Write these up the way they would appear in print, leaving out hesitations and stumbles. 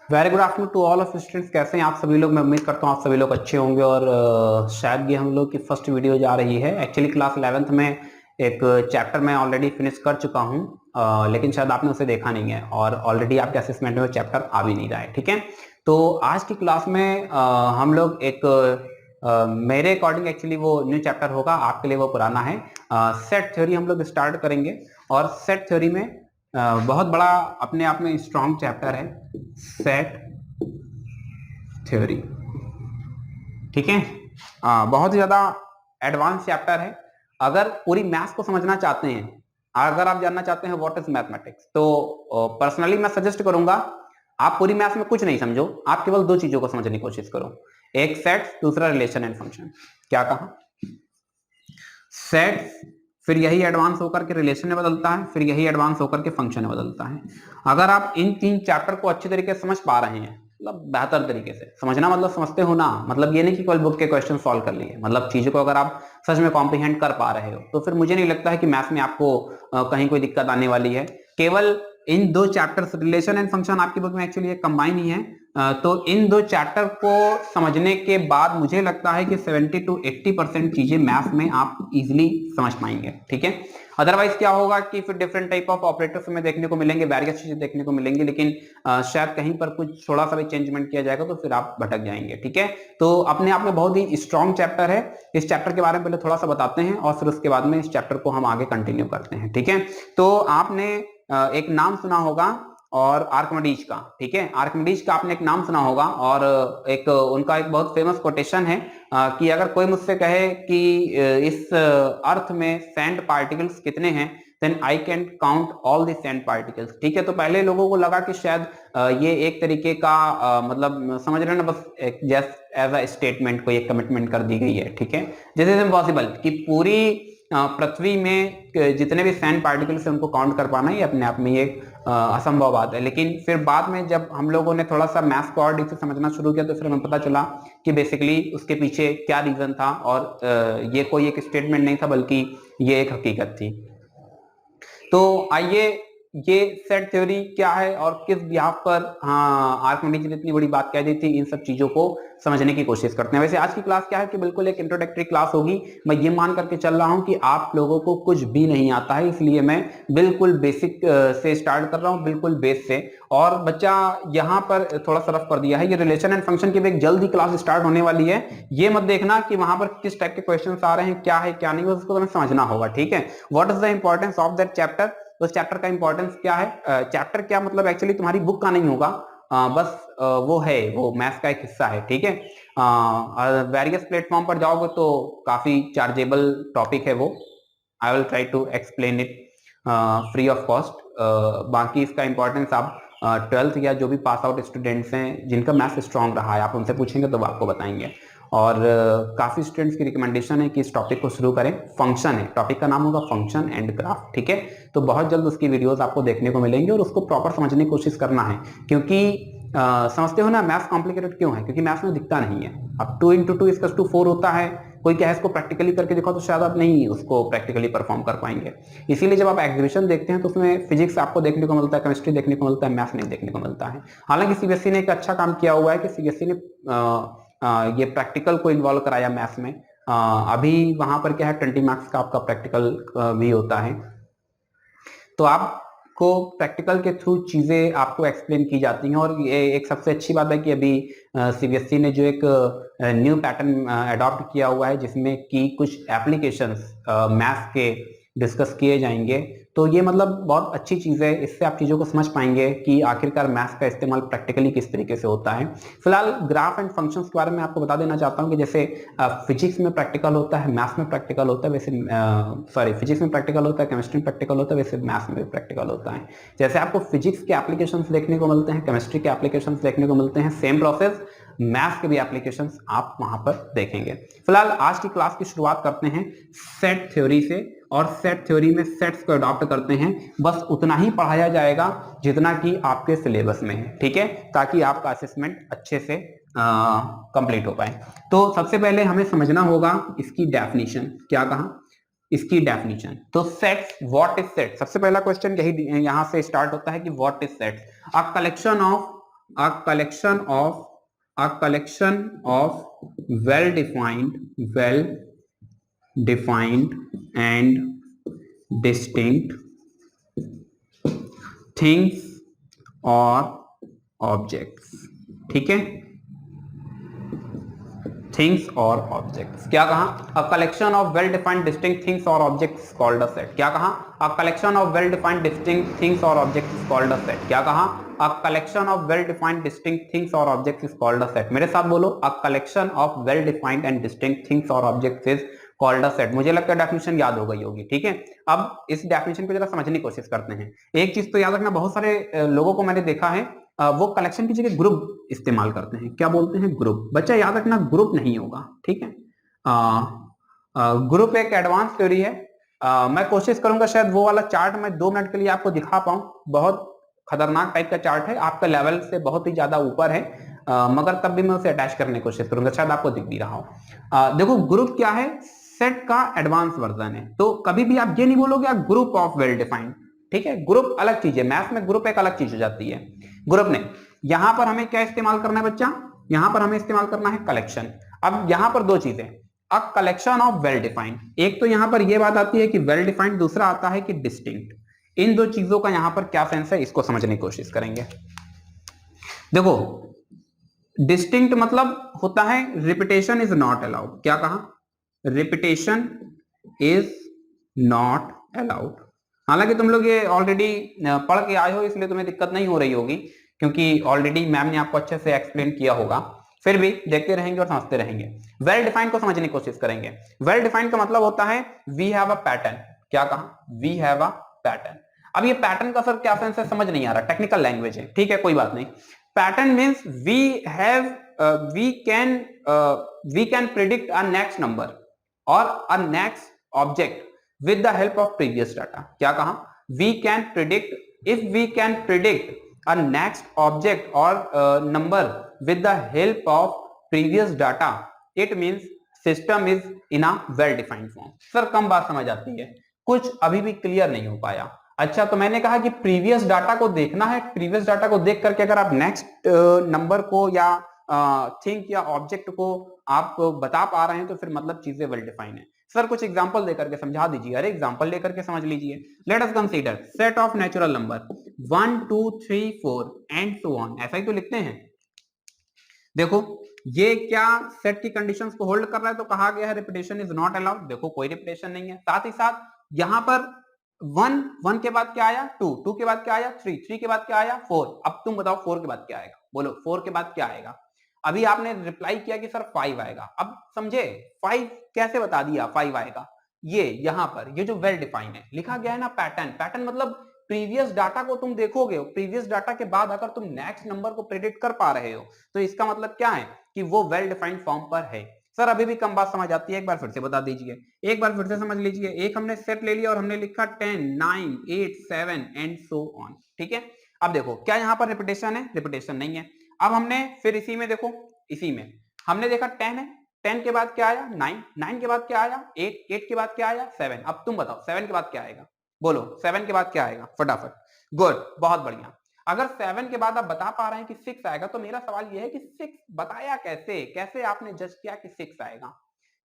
Very good afternoon to all of students. कैसे हैं आप सभी लोग? मैं उम्मीद करता हूँ आप सभी लोग अच्छे होंगे। और शायद ये हम लोग की फर्स्ट वीडियो जा रही है। एक्चुअली क्लास 11th में एक चैप्टर मैं ऑलरेडी फिनिश कर चुका हूँ, लेकिन शायद आपने उसे देखा नहीं है और ऑलरेडी आपके असेसमेंट में चैप्टर आ भी नहीं रहा है। ठीक है, तो आज की क्लास में हम लोग एक मेरे अकॉर्डिंग एक्चुअली वो न्यू चैप्टर होगा, आपके लिए वो पुराना है। सेट थ्योरी हम लोग स्टार्ट करेंगे। और सेट थ्योरी में बहुत बड़ा अपने आप में स्ट्रॉन्ग चैप्टर है सेट थ्योरी। ठीक है, बहुत ही ज्यादा एडवांस चैप्टर है। अगर पूरी मैथ्स को समझना चाहते हैं, अगर आप जानना चाहते हैं व्हाट इज मैथमेटिक्स, तो पर्सनली मैं सजेस्ट करूंगा आप पूरी मैथ्स में कुछ नहीं समझो, आप केवल दो चीजों को समझने की कोशिश करो। एक सेट, दूसरा रिलेशन एंड फंक्शन। क्या कहा? सेट, फिर यही एडवांस होकर के रिलेशन में बदलता है, फिर यही एडवांस होकर के फंक्शन में बदलता है। अगर आप इन तीन चैप्टर को अच्छी तरीके से समझ पा रहे हैं, मतलब बेहतर तरीके से समझना, मतलब समझते हो ना, मतलब ये नहीं कि केवल बुक के क्वेश्चन सॉल्व कर लिए, मतलब चीजों को अगर आप सच में कॉम्प्रिहेंड कर पा रहे हो, तो फिर मुझे नहीं लगता है कि मैथ्स में आपको कहीं कोई दिक्कत आने वाली है। केवल इन दो चैप्टर्स, रिलेशन एंड फंक्शन आपकी बुक में एक्चुअली एक कंबाइन ही है। तो इन दो चैप्टर को समझने के बाद मुझे लगता है कि 70 to 80% चीजें मैथ्स में आप इजीली समझ पाएंगे। ठीक है, अदरवाइज क्या होगा कि फिर डिफरेंट टाइप ऑफ ऑपरेटर्स में देखने को मिलेंगे, वेरियस चीजें देखने को मिलेंगी, लेकिन शायद कहीं पर कुछ थोड़ा सा भी चेंजमेंट किया जाएगा तो फिर आप भटक जाएंगे। ठीक है, तो अपने आप में बहुत ही स्ट्रॉन्ग चैप्टर है। इस चैप्टर के बारे में पहले थोड़ा सा बताते हैं और फिर उसके बाद में इस चैप्टर को हम आगे कंटिन्यू करते हैं। ठीक है, तो आपने एक नाम सुना होगा और आर्किमिडीज का। ठीक है, आर्किमिडीज का आपने एक नाम सुना होगा, और एक उनका एक बहुत फेमस कोटेशन है कि अगर कोई मुझसे कहे कि इस अर्थ में सैंड पार्टिकल्स कितने हैं, then I can count all the sand particles. ठीक है, तो पहले लोगों को लगा कि शायद ये एक तरीके का मतलब समझ रहे हैं ना, बस जस्ट एज अ स्टेटमेंट कोई एक कमिटमेंट कर दी गई है। ठीक है, दिस इज इम्पॉसिबल कि पूरी पृथ्वी में जितने भी सैंड पार्टिकल्स हैं उनको काउंट कर पाना, ये अपने आप में ये असंभव बात है। लेकिन फिर बाद में जब हम लोगों ने थोड़ा सा मैथ्स को और डीप से समझना शुरू किया, तो फिर हमें पता चला कि बेसिकली उसके पीछे क्या रीजन था, और ये कोई एक स्टेटमेंट नहीं था, बल्कि ये एक हकीकत थी। तो आइए, ये सेट थ्योरी क्या है और किस बिहाफ पर आर्किमिडीज ने इतनी बड़ी बात कह दी थी, इन सब चीजों को समझने की कोशिश करते हैं। वैसे आज की क्लास क्या है कि बिल्कुल एक इंट्रोडक्टरी क्लास होगी। मैं ये मान करके चल रहा हूं कि आप लोगों को कुछ भी नहीं आता है, इसलिए मैं बिल्कुल बेसिक से स्टार्ट कर रहा हूं, बिल्कुल बेस से। और बच्चा यहाँ पर थोड़ा सा रफ कर दिया है, ये रिलेशन एंड फंक्शन की भी एक जल्द ही क्लास स्टार्ट होने वाली है। ये मत देखना कि वहां पर किस टाइप के क्वेश्चन आ रहे हैं, क्या है क्या नहीं, उसको तुम्हें समझना होगा। ठीक है, what is the importance of that chapter. उस चैप्टर का इंपॉर्टेंस क्या है, चैप्टर क्या मतलब एक्चुअली तुम्हारी बुक का नहीं होगा, बस वो है, वो मैथ्स का एक हिस्सा है। ठीक है, वेरियस प्लेटफॉर्म पर जाओगे तो काफी चार्जेबल टॉपिक है वो। I will try to explain it free of cost. बाकी इसका इंपॉर्टेंस आप 12th या जो भी पास आउट स्टूडेंट्स हैं जिनका मैथ्स स्ट्रांग रहा है, आप उनसे पूछेंगे तो वो आपको बताएंगे। और काफी स्टूडेंट्स की रिकमेंडेशन है कि इस टॉपिक को शुरू करें। फंक्शन है, टॉपिक का नाम होगा फंक्शन एंड ग्राफ। ठीक है, तो बहुत जल्द उसकी वीडियोस आपको देखने को मिलेंगी और उसको प्रॉपर समझने की कोशिश करना है, क्योंकि समझते हो ना मैथ्स कॉम्प्लिकेटेड क्यों है, क्योंकि मैथ्स में दिखता नहीं है। अब 2 × 2 = 4 होता है, कोई क्या है इसको प्रैक्टिकली करके दिखाओ तो शायद आप नहीं उसको प्रैक्टिकली परफॉर्म कर पाएंगे। इसीलिए जब आप एग्जीबिशन देखते हैं तो उसमें फिजिक्स आपको देखने को मिलता है, केमिस्ट्री देखने को मिलता है, मैथ्स नहीं देखने को मिलता है। हालांकि सीबीएसई ने एक अच्छा काम किया हुआ है कि सीबीएसई ने ये प्रैक्टिकल को इन्वॉल्व कराया मैथ्स में। अभी वहां पर क्या है, 20 मार्क्स का आपका प्रैक्टिकल भी होता है, तो आपको प्रैक्टिकल के थ्रू चीजें आपको एक्सप्लेन की जाती हैं। और ये एक सबसे अच्छी बात है कि अभी सीबीएसई ने जो एक न्यू पैटर्न अडॉप्ट किया हुआ है, जिसमें कि कुछ एप्लीकेशंस मैथ्स के डिस्कस किए जाएंगे, तो ये मतलब बहुत अच्छी चीज है। इससे आप चीजों को समझ पाएंगे कि आखिरकार मैथ्स का इस्तेमाल प्रैक्टिकली किस तरीके से होता है। फिलहाल ग्राफ एंड फंक्शंस के बारे में आपको बता देना चाहता हूं कि जैसे फिजिक्स में प्रैक्टिकल होता है, मैथ्स में प्रैक्टिकल होता है, वैसे सॉरी फिजिक्स में प्रैक्टिकल होता है, केमिस्ट्री में प्रैक्टिकल होता है, वैसे मैथ्स में भी प्रैक्टिकल होता है। जैसे आपको फिजिक्स के एप्लीकेशंस देखने को मिलते हैं, केमिस्ट्री के एप्लीकेशंस देखने को मिलते हैं, सेम प्रोसेस मैथ्स के भी एप्लीकेशंस आप वहां पर देखेंगे। फिलहाल आज की क्लास की शुरुआत करते हैं सेट थ्योरी से, और सेट थ्योरी में सेट्स को अडॉप्ट करते हैं। बस उतना ही पढ़ाया जाएगा जितना कि आपके सिलेबस में है। ठीक है, ताकि आपका असेसमेंट अच्छे से कंप्लीट हो पाए। तो सबसे पहले हमें समझना होगा इसकी डेफिनेशन। क्या कहा? इसकी डेफिनेशन। तो सेट्स, व्हाट इज सेट, सबसे पहला क्वेश्चन यही यहां से स्टार्ट होता है कि what is sets. A collection of a collection of well defined and distinct things or objects। ठीक है, थिंग्स और ऑब्जेक्ट्स। क्या कहा? A collection of well defined distinct things और ऑब्जेक्ट्स कॉल्ड अ सेट। क्या कहा? A collection of well defined distinct things और objects called a set. क्या कहा? A collection of well defined distinct things और ऑब्जेक्ट्स कॉल्ड अ सेट। मेरे साथ बोलो, a collection of well defined and distinct things और objects is called a set. मुझे लगता है डेफिनेशन याद हो गई होगी। ठीक है, अब इस डेफिनेशन को जरा समझने की कोशिश करते हैं। एक चीज तो याद रखना, बहुत सारे लोगों को मैंने देखा है वो कलेक्शन की जगह ग्रुप इस्तेमाल करते हैं। क्या बोलते हैं? ग्रुप। बच्चा याद रखना, ग्रुप नहीं होगा। ठीक है, ग्रुप एक एडवांस थ्योरी है। मैं कोशिश करूंगा शायद वो वाला चार्ट मैं 2 मिनट के लिए आपको दिखा पाऊं। बहुत खतरनाक टाइप का चार्ट है, आपका लेवल से बहुत ही ज्यादा ऊपर है, मगर तब भी मैं उसे अटैच करने की कोशिश करूंगा, शायद आपको दिख भी रहा हो। देखो, ग्रुप क्या है? सेट का एडवांस वर्जन है। तो कभी भी आप ये नहीं बोलोगे ग्रुप ऑफ वेल डिफाइंड। ठीक है, ग्रुप अलग चीज है, मैथ में ग्रुप एक अलग चीज हो जाती है। ग्रुप ने यहां पर हमें क्या इस्तेमाल करना है बच्चा? यहां पर हमें इस्तेमाल करना है कलेक्शन। अब यहां पर दो चीजें, अ कलेक्शन ऑफ वेल डिफाइंड। एक तो यहां पर यह बात आती है कि वेल डिफाइंड, दूसरा आता है कि डिस्टिंक्ट। इन दो चीजों का यहां पर क्या सेंस है, इसको समझने की कोशिश करेंगे। देखो, डिस्टिंक्ट मतलब होता है रिपीटेशन इज नॉट अलाउड। क्या कहा? Repetition is not allowed. हालांकि तुम लोग ये ऑलरेडी पढ़ के आए हो, इसलिए तुम्हें दिक्कत नहीं हो रही होगी, क्योंकि ऑलरेडी मैम ने आपको अच्छे से एक्सप्लेन किया होगा। फिर भी देखते रहेंगे और समझते रहेंगे। वेल डिफाइंड को समझने की कोशिश करेंगे। वेल डिफाइंड का मतलब होता है वी हैव अ पैटर्न। क्या कहा? We have a pattern. अब ये पैटर्न का सर क्या सेंस है, समझ नहीं आ रहा, टेक्निकल लैंग्वेज है। ठीक है, कोई बात नहीं। Pattern means we can predict a next number और a next object with the help of previous data। क्या कहा? we can predict if we can predict a next object or number with the help of previous data, it means system is in a well defined form। Sir कम बात समझ आती है, कुछ अभी भी क्लियर नहीं हो पाया। अच्छा, तो मैंने कहा कि प्रीवियस डाटा को देखना है, प्रीवियस डाटा को देख करके अगर आप नेक्स्ट नंबर को या थिंग या ऑब्जेक्ट को आप बता पा रहे हैं तो फिर मतलब चीजें वेल डिफाइन है। सर कुछ एग्जांपल देकर के समझा दीजिए। अरे एग्जांपल लेकर के समझ लीजिए। Let us consider set of natural number 1 2 3 4 and so on. ऐसा ही तो लिखते हैं। देखो, ये क्या सेट की कंडीशंस को होल्ड कर रहा है, तो कहा गया है रिपीटेशन इज नॉट अलाउड। देखो, कोई रिपीटेशन नहीं है। साथ ही साथ यहां पर 1 1 के बाद क्या आया? 2 2 के बाद क्या आया? 3 3 के बाद क्या आया? 4। अब तुम बताओ 4 के बाद क्या आएगा? बोलो 4 के बाद क्या आएगा? अभी आपने रिप्लाई किया कि सर 5 आएगा। अब समझे 5 कैसे बता दिया 5 आएगा? ये यहां पर ये जो वेल डिफाइन है, लिखा गया है ना पैटर्न। पैटर्न मतलब प्रीवियस डाटा को तुम देखोगे, प्रीवियस डाटा के बाद अगर तुम नेक्स्ट नंबर को प्रेडिक्ट कर पा रहे हो तो इसका मतलब क्या है कि वो वेल डिफाइंड फॉर्म पर है। सर अभी भी कम बात समझ आती है, एक बार फिर से बता दीजिए, एक बार फिर से समझ लीजिए। एक हमने सेट ले लिया और हमने लिखा 10 9 8 7 एंड सो ऑन। ठीक है, अब देखो क्या यहां पर रिपीटेशन है? रिपीटेशन नहीं है। अब हमने फिर इसी में देखो, इसी में हमने देखा 10 है, 10 के बाद क्या आया? 9 9 के बाद क्या आया? 8 8 के बाद क्या आया? 7। अब तुम बताओ 7 के बाद क्या आएगा? बोलो 7 के बाद क्या आएगा फटाफट? गुड, बहुत बढ़िया। अगर 7 के बाद आप बता पा रहे हैं कि 6 आएगा, तो मेरा सवाल यह है कि 6 बताया कैसे? कैसे आपने जज किया कि 6 आएगा?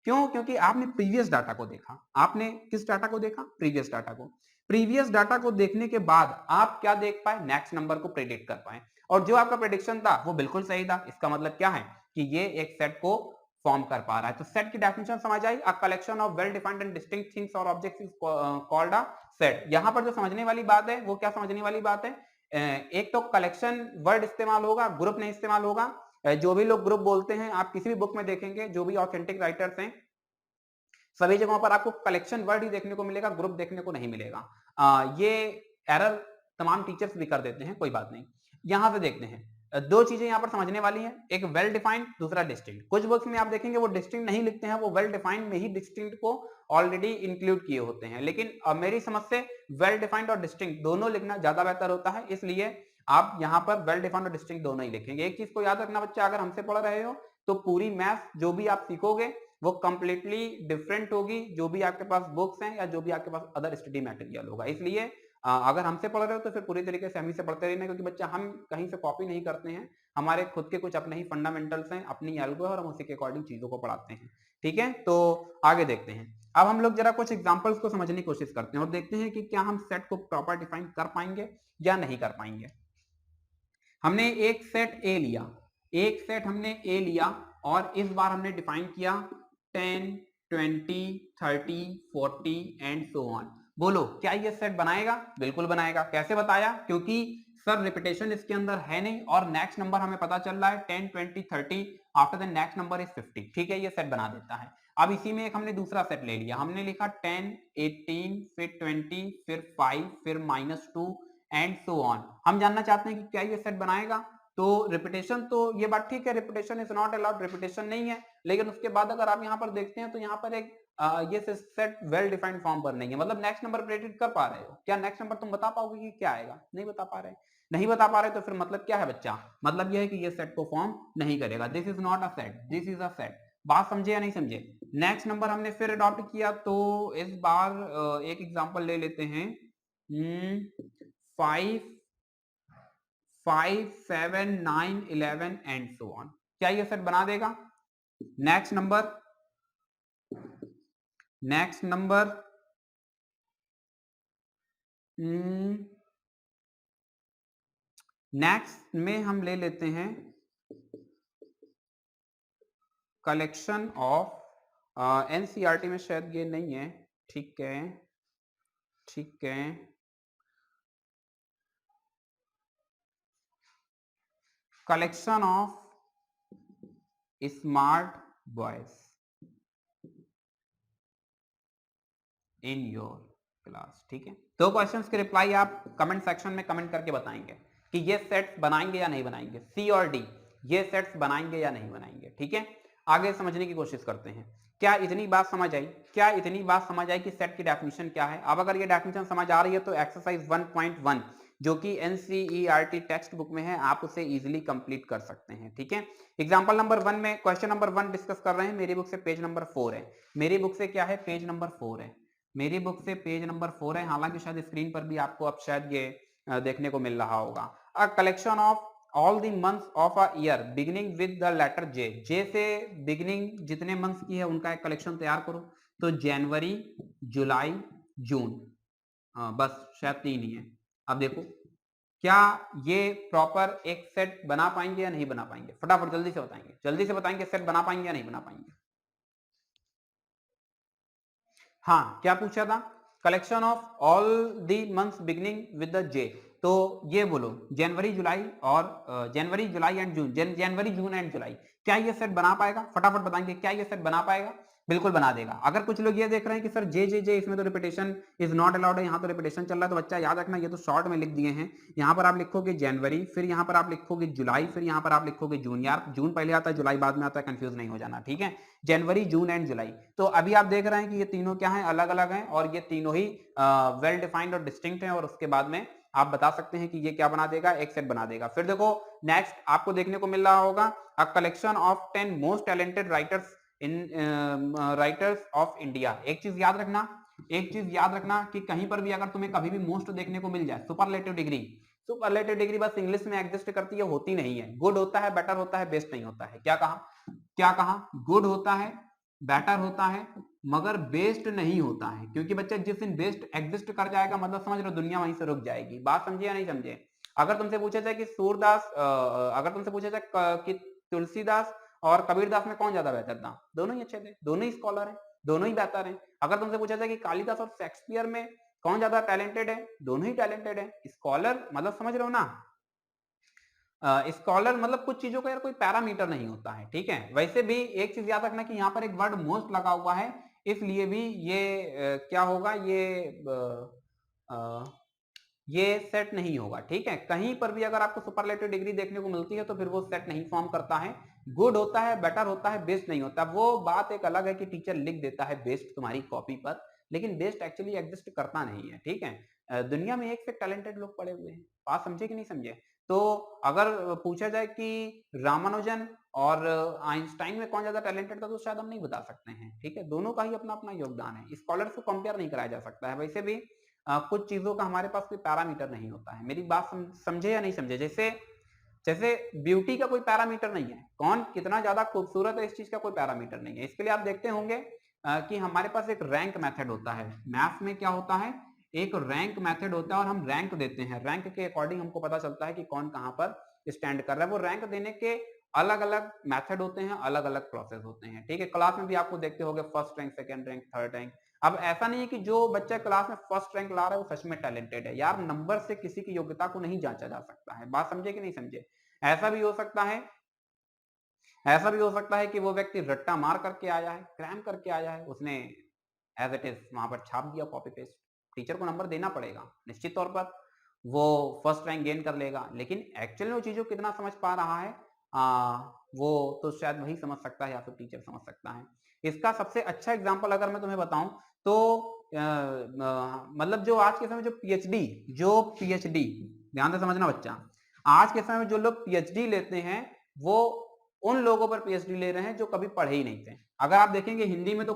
क्यों? क्योंकि आपने प्रीवियस डाटा को देखा। आपने किस डाटा को देखा? प्रीवियस डाटा को। प्रीवियस डाटा को देखने के बाद आप क्या देख पाए? नेक्स्ट नंबर को प्रेडिक्ट कर पाए, और जो आपका प्रेडिक्शन था वो बिल्कुल सही था। इसका मतलब क्या है कि ये एक सेट को फॉर्म कर पा रहा है। तो सेट की डेफिनेशन समझ आई, a collection of well defined and distinct things और objects is called a set. यहां पर जो समझने वाली बात है वो क्या समझने वाली बात है? एक तो कलेक्शन वर्ड इस्तेमाल होगा, ग्रुप नहीं इस्तेमाल होगा। जो भी लोग ग्रुप बोलते हैं, आप किसी भी बुक में देखेंगे, जो भी ऑथेंटिक राइटर्स हैं, सभी जगहों पर आपको कलेक्शन वर्ड ही देखने को मिलेगा, ग्रुप देखने को नहीं मिलेगा। ये एरर तमाम टीचर्स भी कर देते हैं, कोई बात नहीं। यहां से देखते हैं, दो चीजें यहां पर समझने वाली हैं, एक वेल डिफाइंड, दूसरा डिस्टिंक्ट। कुछ बुक्स में आप देखेंगे वो डिस्टिंक्ट नहीं लिखते हैं, वो वेल डिफाइंड में ही डिस्टिंक्ट को ऑलरेडी इंक्लूड किए होते हैं। लेकिन मेरी समझ से वेल डिफाइंड और डिस्टिंक्ट दोनों लिखना ज्यादा बेहतर होता है, इसलिए आप यहां पर वेल डिफाइंड और डिस्टिंक्ट दोनों ही लिखेंगे। एक चीज को याद रखना बच्चा, अगर हमसे पढ़ रहे हो तो पूरी मैथ जो भी आप सीखोगे वो कंप्लीटली डिफरेंट होगी जो भी आपके पास बुक्स हैं या जो भी आपके पास अदर स्टडी मटेरियल होगा। इसलिए अगर हमसे पढ़ रहे हो तो फिर पूरी तरीके से हम ही से पढ़ते रहना, क्योंकि बच्चा हम कहीं से कॉपी नहीं करते हैं, हमारे खुद के कुछ अपने ही फंडामेंटल्स हैं, अपनी एल्गो है और हम उसी के अकॉर्डिंग चीजों को पढ़ाते हैं। ठीक है, तो आगे देखते हैं। अब हम लोग जरा कुछ एग्जांपल्स को समझने की कोशिश करते हैं और देखते हैं कि क्या हम सेट को प्रॉपर डिफाइन कर पाएंगे या नहीं कर पाएंगे। हमने एक सेट ए लिया, एक सेट हमने ए लिया और इस बार हमने डिफाइन किया 10, 20, 30, 40 एंड सो ऑन। बोलो क्या ये सेट बनाएगा? बिल्कुल बनाएगा। कैसे बताया? क्योंकि सर रिपीटेशन इसके अंदर है नहीं और नेक्स्ट नंबर हमें पता चल रहा है 10, 20, 30, after the next number is 50। ठीक है, ये सेट बना देता है। अब इसी में एक हमने दूसरा सेट ले लिया, हमने लिखा 10, 18, फिर 20, फिर 5, फिर -2 एंड सो ऑन। हम जानना चाहते हैं कि क्या ये सेट बनाएगा। तो रिपीटेशन, तो ये बात ठीक है, repetition is not allowed, repetition नहीं है, लेकिन उसके बाद अगर आप यहाँ पर देखते हैं तो यहाँ पर एक ये सेट वेल डिफाइंड फॉर्म पर नहीं है, मतलब नेक्स्ट नंबर प्रेडिक्ट कर पा रहे हो क्या? नेक्स्ट नंबर तुम बता पाओगे कि क्या आएगा? नहीं बता पा रहे, नहीं बता पा रहे, तो फिर मतलब क्या है बच्चा? मतलब यह है कि ये सेट को फॉर्म नहीं करेगा। This is not a set, this is a set. बात समझे या नहीं समझे? नेक्स्ट नंबर हमने फिर अडॉप्ट किया, तो इस बार एक एग्जांपल ले लेते हैं 5, 5, 7, 9, 11 एंड सो ऑन। क्या ये सेट बना देगा? Next number, next number next में हम ले लेते हैं कलेक्शन ऑफ एनसीईआरटी में शायद ये नहीं है। ठीक है, ठीक है, collection of smart boys in your class. ठीक है, दो क्वेश्चंस के रिप्लाई आप कमेंट सेक्शन में कमेंट करके बताएंगे कि ये सेट्स बनाएंगे या नहीं बनाएंगे, सी और डी, ये सेट्स बनाएंगे या नहीं बनाएंगे। ठीक है, आगे समझने की कोशिश करते हैं। क्या इतनी बात समझ आई? क्या इतनी बात समझ आई कि सेट की डेफिनेशन क्या है? अब अगर ये डेफिनेशन समझ आ रही है तो एक्सरसाइज 1.1 जो कि एनसीईआरटी टेक्स्ट बुक में है, आप उसे इजीली कंप्लीट कर सकते हैं। ठीक है, एग्जांपल नंबर 1 में क्वेश्चन नंबर 1 डिस्कस कर रहे हैं, मेरी बुक से पेज नंबर 4 है। मेरी बुक से क्या है? पेज नंबर 4 है। मेरी बुक से पेज नंबर 4 है, हालांकि शायद स्क्रीन पर भी आपको अब शायद ये देखने को मिल रहा होगा। A collection of all the months of a year beginning with the letter J. J से बिगिनिंग जितने मंथ्स की है उनका एक कलेक्शन तैयार करो। तो जनवरी, जुलाई, जून, बस शायद 3 ही है। अब देखो क्या ये प्रॉपर एक सेट बना पाएंगे या नहीं बना पाएंगे? फटाफट जल्दी से बताएंगे, जल्दी से बताएंगे, सेट बना पाएंगे या नहीं बना पाएंगे? हाँ, क्या पूछा था? Collection of all the months beginning with the J. तो ये बोलो जनवरी जुलाई और जनवरी जुलाई and June, January June and जुलाई, क्या ये सेट बना पाएगा? फटाफट बताएंगे, क्या ये सेट बना पाएगा? बिल्कुल बना देगा। अगर कुछ लोग ये देख रहे हैं कि सर जे जे जे इसमें तो रिपीटेशन इज नॉट अलाउड है, यहाँ तो रिपीटेशन चल रहा है, तो बच्चा याद रखना ये तो शॉर्ट में लिख दिए हैं। यहाँ पर आप लिखोगे जनवरी, फिर यहाँ पर आप लिखोगे जुलाई, फिर यहाँ पर आप लिखोगे जून। यार जून पहले आता है, जुलाई बाद में आता है, कंफ्यूज नहीं हो जाना। ठीक है, जनवरी, जून एंड जुलाई। तो अभी आप देख रहे हैं कि ये तीनों क्या है? अलग अलग हैं और ये तीनों ही वेल डिफाइंड और डिस्टिंक्ट हैं, और उसके बाद में आप बता सकते हैं कि ये क्या बना देगा? एक सेट बना देगा। फिर देखो नेक्स्ट आपको देखने को मिल रहा होगा a collection of 10 most talented writers in writers of India. एक चीज याद रखना, एक चीज याद रखना कि कहीं पर भी अगर तुम्हें कभी भी मोस्ट देखने को मिल जाए, सुपरलेटिव डिग्री, सुपरलेटिव डिग्री बस इंग्लिश में एग्जिस्ट करती है, होती नहीं है। गुड होता है, बेटर होता है, बेस्ट नहीं होता है। क्या कहा? क्या कहा? गुड होता है, बेटर होता है, मगर बेस्ट नहीं होता है। क्योंकि बच्चा जिस दिन बेस्ट एग्जिस्ट कर जाएगा, मतलब समझ लो दुनिया वहीं से रुक जाएगी। बात समझे या नहीं समझे? अगर तुमसे पूछा जाए कि सूरदास, अगर तुमसे पूछा जाए कि तुलसीदास और कबीरदास में कौन ज्यादा बेहतर था, दोनों ही अच्छे थे, दोनों ही स्कॉलर हैं, दोनों ही बेहतर हैं। अगर तुमसे पूछा जाए कि कालिदास और शेक्सपियर में कौन ज्यादा टैलेंटेड है, दोनों ही टैलेंटेड है। स्कॉलर मतलब समझ रहे हो ना, स्कॉलर मतलब कुछ चीजों का यार कोई पैरामीटर नहीं होता है। ठीक है, वैसे भी एक चीज याद रखना कि यहाँ पर एक वर्ड मोस्ट लगा हुआ है, इसलिए भी ये क्या होगा, ये सेट नहीं होगा। ठीक है, कहीं पर भी अगर आपको सुपरलेटिव डिग्री देखने को मिलती है तो फिर वो सेट नहीं फॉर्म करता है। गुड होता है, बेटर होता है, बेस्ट नहीं होता। वो बात एक अलग है कि टीचर लिख देता है बेस्ट तुम्हारी कॉपी पर, लेकिन बेस्ट एक्चुअली एग्जिस्ट करता नहीं है। ठीक है, दुनिया में एक से टैलेंटेड लोग पड़े हुए हैं। बात समझे कि नहीं समझे? तो अगर पूछा जाए कि रामानुजन और आइंस्टाइन में कौन ज्यादा टैलेंटेड था तो शायद हम नहीं बता सकते हैं, ठीक है। दोनों का ही अपना अपना योगदान है, स्कॉलर्स को कंपेयर नहीं कराया जा सकता है। वैसे भी कुछ चीजों का हमारे पास कोई पैरामीटर नहीं होता है। मेरी बात समझे या नहीं समझे? जैसे जैसे ब्यूटी का कोई पैरामीटर नहीं है, कौन कितना ज्यादा खूबसूरत है इस चीज का कोई पैरामीटर नहीं है। इसके लिए आप देखते होंगे कि हमारे पास एक रैंक मेथड होता है। मैथ्स में क्या होता है, एक रैंक मेथड होता है और हम रैंक देते हैं। रैंक के अकॉर्डिंग हमको पता चलता है कि कौन कहां पर स्टैंड कर रहा है। वो रैंक देने के अलग अलग मेथड होते हैं, अलग अलग प्रोसेस होते हैं, ठीक है। क्लास में भी आपको देखते होंगे first rank, second rank, third rank. अब ऐसा नहीं है कि जो बच्चा क्लास में फर्स्ट रैंक ला रहा है वो सच में टैलेंटेड है यार। नंबर से किसी की योग्यता को नहीं जांचा जा सकता है। बात समझे कि नहीं समझे? ऐसा भी हो सकता है, ऐसा भी हो सकता है कि वो व्यक्ति रट्टा मार करके आया है, क्रैम करके आया है, उसने एज इट इज वहां पर छाप दिया कॉपी पेस्ट। टीचर को नंबर देना पड़ेगा, निश्चित तौर पर वो फर्स्ट रैंक गेन कर लेगा, लेकिन एक्चुअल में वो चीजों कितना समझ पा रहा है वो तो शायद वही समझ सकता है या फिर टीचर समझ सकता है। इसका सबसे अच्छा एग्जांपल अगर मैं तुम्हें बताऊं तो मतलब जो आज के समय जो पीएचडी ध्यान से समझना बच्चा, आज के समय में जो लोग पीएचडी लेते हैं वो उन लोगों पर पीएचडी ले रहे हैं जो कभी पढ़े ही नहीं थे। अगर आप देखेंगे हिंदी में तो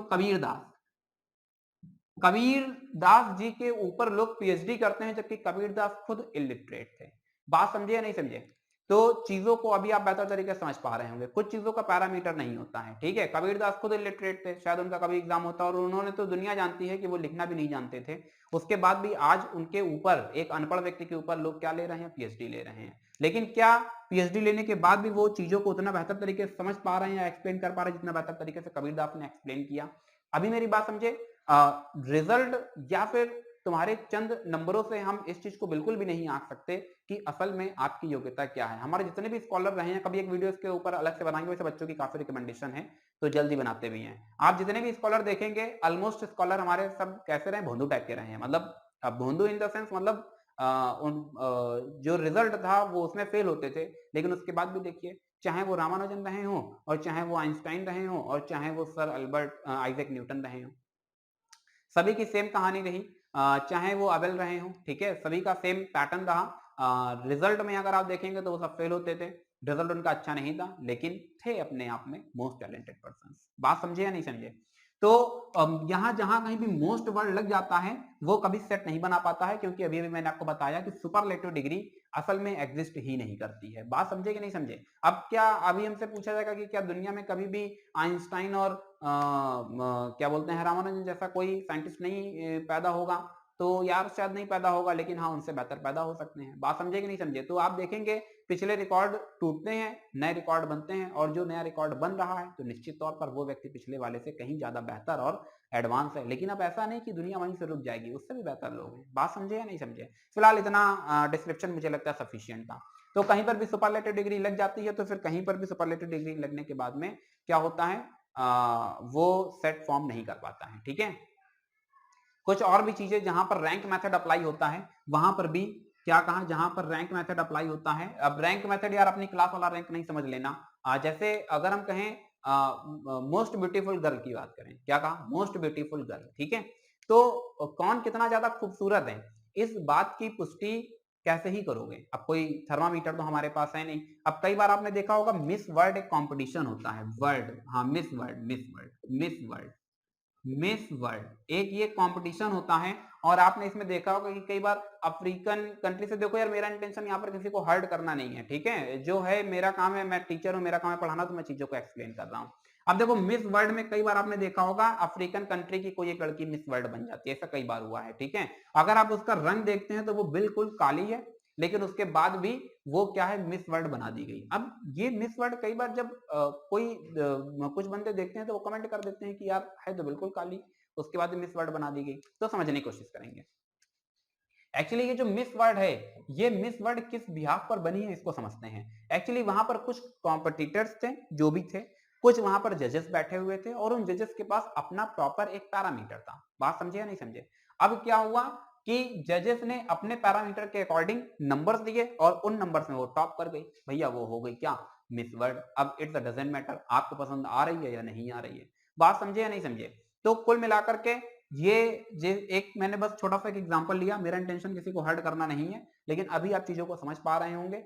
कबीर दास जी के ऊपर लोग पीएचडी करते हैं, जबकि कबीर दास खुद इलिटरेट थे। बात समझे या नहीं समझे? तो चीजों को अभी आप बेहतर तरीके से समझ पा रहे होंगे। कुछ चीजों का पैरामीटर नहीं होता है, ठीक है। कबीर दास खुद इलिटरेट थे, शायद उनका कभी एग्जाम होता और उन्होंने तो दुनिया जानती है कि वो लिखना भी नहीं जानते थे। उसके बाद भी आज उनके ऊपर, एक अनपढ़ व्यक्ति के ऊपर लोग क्या ले रहे हैं, पीएचडी ले रहे हैं। लेकिन क्या पीएचडी लेने के बाद भी वो चीजों को उतना बेहतर तरीके से समझ पा रहे हैं या एक्सप्लेन कर पा रहे हैं जितना बेहतर तरीके से कबीर दास ने एक्सप्लेन किया? अभी मेरी बात समझे? रिजल्ट या फिर तुम्हारे चंद नंबरों से हम इस चीज को बिल्कुल भी नहीं आंक सकते कि असल में आपकी योग्यता क्या है। हमारे जितने भी स्कॉलर रहे हैं, कभी एक वीडियो इसके ऊपर अलग से बनाएंगे, वैसे बच्चों की काफी रिकमेंडेशन है तो जल्दी बनाते भी हैं। आप जितने भी स्कॉलर देखेंगे ऑलमोस्ट स्कॉलर हमारे सब कैसे रहे, भोंदू टाइप के रहे हैं। मतलब भोंदू इन द सेंस मतलब जो रिजल्ट था वो उसमें फेल होते थे, लेकिन उसके बाद भी देखिए, चाहे वो रामानुजन रहे हों और चाहे वो आइंस्टाइन रहे हों और चाहे वो सर अल्बर्ट आइजैक न्यूटन रहे हों, सभी की सेम कहानी रही। चाहे वो अबेल रहे हों, ठीक है, सभी का सेम पैटर्न रहा। रिजल्ट में अगर आप देखेंगे तो वो सब फेल होते थे, रिजल्ट उनका अच्छा नहीं था, लेकिन थे अपने आप में मोस्ट टैलेंटेड पर्सन। बात समझे या नहीं समझे? तो यहाँ जहां कहीं भी मोस्ट वर्ड लग जाता है वो कभी सेट नहीं बना पाता है, क्योंकि अभी भी मैंने आपको बताया कि सुपरलेटिव डिग्री असल में एग्जिस्ट ही नहीं करती है। बात समझे कि नहीं समझे? अब क्या अभी हमसे पूछा जाएगा कि क्या दुनिया में कभी भी आइंस्टाइन और क्या बोलते हैं रामानुजन जैसा कोई साइंटिस्ट नहीं पैदा होगा? तो यार शायद नहीं पैदा होगा, लेकिन हाँ उनसे बेहतर पैदा हो सकते हैं। बात समझे कि नहीं समझे? तो आप देखेंगे पिछले रिकॉर्ड टूटते हैं, नए रिकॉर्ड बनते हैं, और जो नया रिकॉर्ड बन रहा है तो निश्चित तौर पर वो व्यक्ति पिछले वाले से कहीं ज्यादा बेहतर और एडवांस है। लेकिन अब ऐसा नहीं कि दुनिया वहीं से रुक जाएगी, उससे भी बेहतर लोग हैं। बात समझे या नहीं समझे? फिलहाल इतना डिस्क्रिप्शन मुझे लगता है सफिशियंट था। तो कहीं पर भी सुपरलेटिव डिग्री लग जाती है तो फिर कहीं पर भी सुपरलेटिव डिग्री लगने के बाद में क्या होता है, वो सेट फॉर्म नहीं कर पाता है, ठीक है। कुछ और भी चीजें जहां पर रैंक मेथड अप्लाई होता है वहां पर भी क्या कहा, जहां पर रैंक मेथड अप्लाई होता है। अब रैंक मेथड यार अपनी क्लास वाला रैंक नहीं समझ लेना। जैसे अगर हम कहें मोस्ट ब्यूटीफुल गर्ल की बात करें, क्या कहा, मोस्ट ब्यूटीफुल गर्ल, ठीक है। तो कौन कितना ज्यादा खूबसूरत है इस बात की पुष्टि कैसे ही करोगे? अब कोई थर्मामीटर तो हमारे पास है नहीं। अब कई बार आपने देखा होगा मिस वर्ल्ड एक कंपटीशन होता है, वर्ल्ड, हाँ मिस वर्ल्ड, मिस वर्ल्ड एक ये कंपटीशन होता है। और आपने इसमें देखा होगा कि कई बार अफ्रीकन कंट्री से, देखो यार मेरा इंटेंशन यहाँ पर किसी को हर्ट करना नहीं है, ठीक है, जो है मेरा काम है, मैं टीचर हूँ, मेरा काम है पढ़ाना, तो मैं चीजों को एक्सप्लेन कर रहा हूँ। अब देखो मिस वर्ल्ड में कई बार आपने देखा होगा अफ्रीकन कंट्री की कोई एक लड़की मिस वर्ल्ड बन जाती है, ऐसा कई बार हुआ है, ठीक है। अगर आप उसका रंग देखते हैं तो वो बिल्कुल काली है, लेकिन उसके बाद भी वो क्या है, मिस वर्ल्ड बना दी गई। अब ये मिस वर्ल्ड कई बार जब कोई कुछ बंदे देखते हैं तो वो कमेंट कर देते हैं कि यार है तो बिल्कुल काली, उसके बाद मिस वर्ल्ड बना दी गई। तो समझने की कोशिश करेंगे एक्चुअली ये जो मिस वर्ल्ड है, ये मिस वर्ल्ड किस बिहाफ पर बनी है इसको समझते हैं। एक्चुअली वहां पर कुछ कॉम्पिटिटर्स थे जो भी थे, कुछ वहां पर जजेस बैठे हुए थे और उन जजेस के पास अपना प्रॉपर एक पैरामीटर था। बात समझे या नहीं समझे? अब क्या हुआ कि जजेस ने अपने पैरामीटर के अकॉर्डिंग नंबर्स दिए और उन नंबर्स में वो टॉप कर गई, भैया वो हो गई क्या, मिस वर्ल्ड। अब इट्स डजंट मैटर आपको पसंद आ रही है या नहीं आ रही है। बात समझे या नहीं समझे? तो कुल मिलाकर के ये एक मैंने बस छोटा सा एक एग्जांपल लिया, मेरा इंटेंशन किसी को हर्ट करना नहीं है, लेकिन अभी आप चीजों को समझ पा रहे होंगे।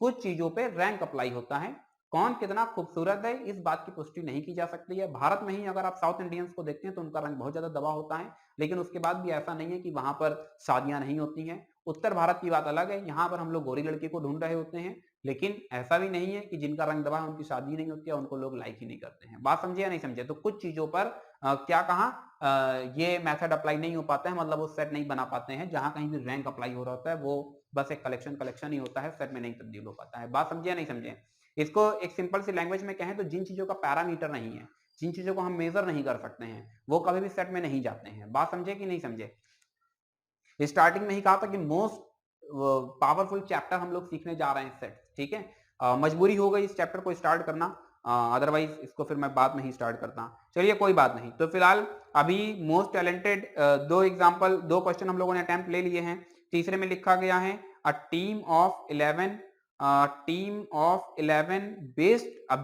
कुछ चीजों पे रैंक अप्लाई होता है, कौन कितना खूबसूरत है इस बात की पुष्टि नहीं की जा सकती है। भारत में ही अगर आप साउथ इंडियंस को देखते हैं तो उनका रंग बहुत ज्यादा दबा होता है, लेकिन उसके बाद भी ऐसा नहीं है कि वहां पर शादियां नहीं होती हैं। उत्तर भारत की बात अलग है, यहाँ पर हम लोग गोरी लड़की को ढूंढ रहे होते हैं, लेकिन ऐसा भी नहीं है कि जिनका रंग दबा है उनकी शादी नहीं होती है, उनको लोग लाइक ही नहीं करते हैं। बात समझे या नहीं समझे? तो कुछ चीजों पर क्या कहा, ये मेथड अप्लाई नहीं हो पाता है, मतलब वो सेट नहीं बना पाते हैं। जहां कहीं भी रैंक अप्लाई हो रहा होता है वो बस एक कलेक्शन ही होता है, सेट में नहीं तब्दील हो पाता है। बात समझे या नहीं समझे? इसको एक सिंपल सी लैंग्वेज में कहें तो जिन चीजों का पैरामीटर नहीं है, जिन चीजों को हम मेजर नहीं कर सकते हैं, वो कभी भी सेट में नहीं जाते हैं। बात समझे कि नहीं समझे? स्टार्टिंग में ही कहा था कि मोस्ट पावरफुल चैप्टर हम लोग सीखने जा रहे हैं सेट, ठीक है। मजबूरी हो गई इस चैप्टर को स्टार्ट करना, अदरवाइज इसको फिर मैं बाद में ही स्टार्ट करता। चलिए कोई बात नहीं। तो फिलहाल अभी मोस्ट टैलेंटेड दो एग्जांपल, दो क्वेश्चन हम लोगों ने अटेम्प्ट ले लिए हैं। तीसरे में लिखा गया है अ टीम ऑफ 11 बेस्ड। अब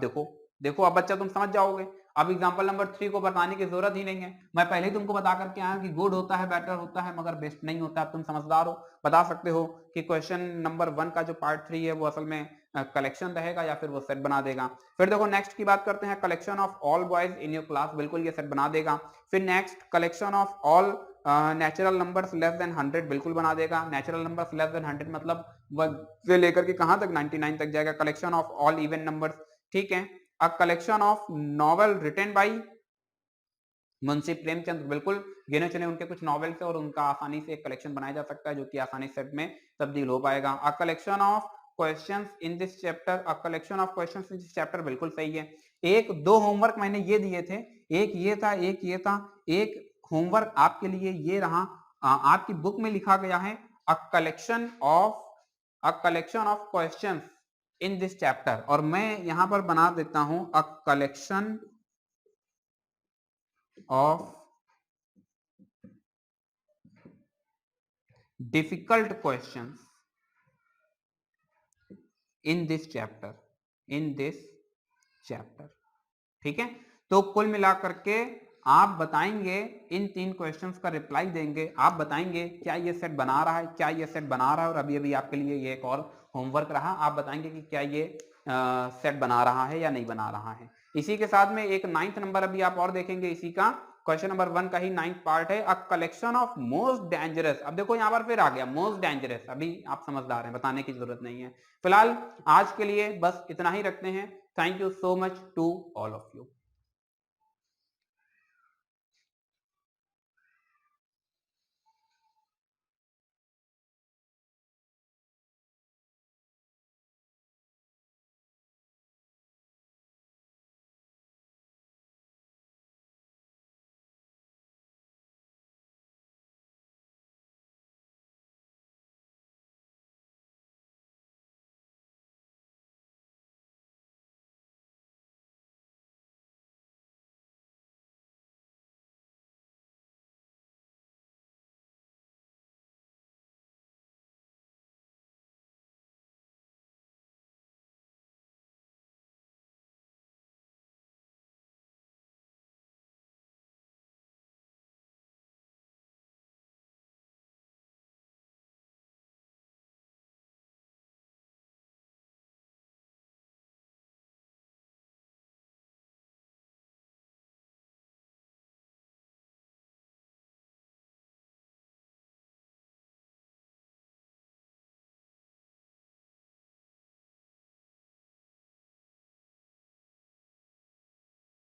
देखो अब बच्चा तुम समझ जाओगे। अब एग्जांपल नंबर 3 को बताने की जरूरत ही नहीं है, मैं पहले ही तुमको बता करके आया कि गुड होता है, बेटर होता है, मगर बेस्ट नहीं होता। अब तुम समझदार हो, बता सकते हो कि क्वेश्चन नंबर 1 का जो पार्ट 3 है वो असल में कलेक्शन रहेगा या फिर वो सेट बना देगा। फिर देखो नेक्स्ट की बात करते हैं, collection of all boys in your class, बिल्कुल ये सेट बना देगा। फिर next collection of all natural numbers less than 100, बिल्कुल बना देगा। नेचुरल नंबर्स लेस देन 100 मतलब 1 से लेकर के कहां तक, 99 तक जाएगा। Collection of all even numbers, ठीक है। A collection of novel written by Munshi Premchand, बिल्कुल गिने चुने उनके कुछ नॉवेल से और उनका आसानी से एक कलेक्शन बनाया जा सकता है जो कि आसानी सेट में तब्दील हो पाएगा। अ collection of questions in this chapter, a collection of questions in this chapter, बिल्कुल सही है। एक दो होमवर्क मैंने ये दिए थे, एक ये था, एक ये था। एक होमवर्क आपके लिए ये रहा, आपकी बुक में लिखा गया है a collection of questions in this chapter, और मैं यहां पर बना देता हूं अ collection of difficult questions in this chapter, ठीक है। तो कुल मिलाकर के आप बताएंगे, इन 3 क्वेश्चंस का रिप्लाई देंगे, आप बताएंगे क्या ये सेट बना रहा है, क्या ये सेट बना रहा है। और अभी अभी आपके लिए ये एक और होमवर्क रहा, आप बताएंगे कि क्या ये सेट बना रहा है या नहीं बना रहा है। इसी के साथ में एक 9th नंबर अभी आप और देखेंगे, इसी का क्वेश्चन नंबर 1 का ही 9th पार्ट है, a collection of most dangerous. अब देखो यहाँ पर फिर आ गया मोस्ट डेंजरस, अभी आप समझदार हैं, बताने की जरूरत नहीं है। फिलहाल आज के लिए बस इतना ही रखते हैं। Thank you so much to all of you.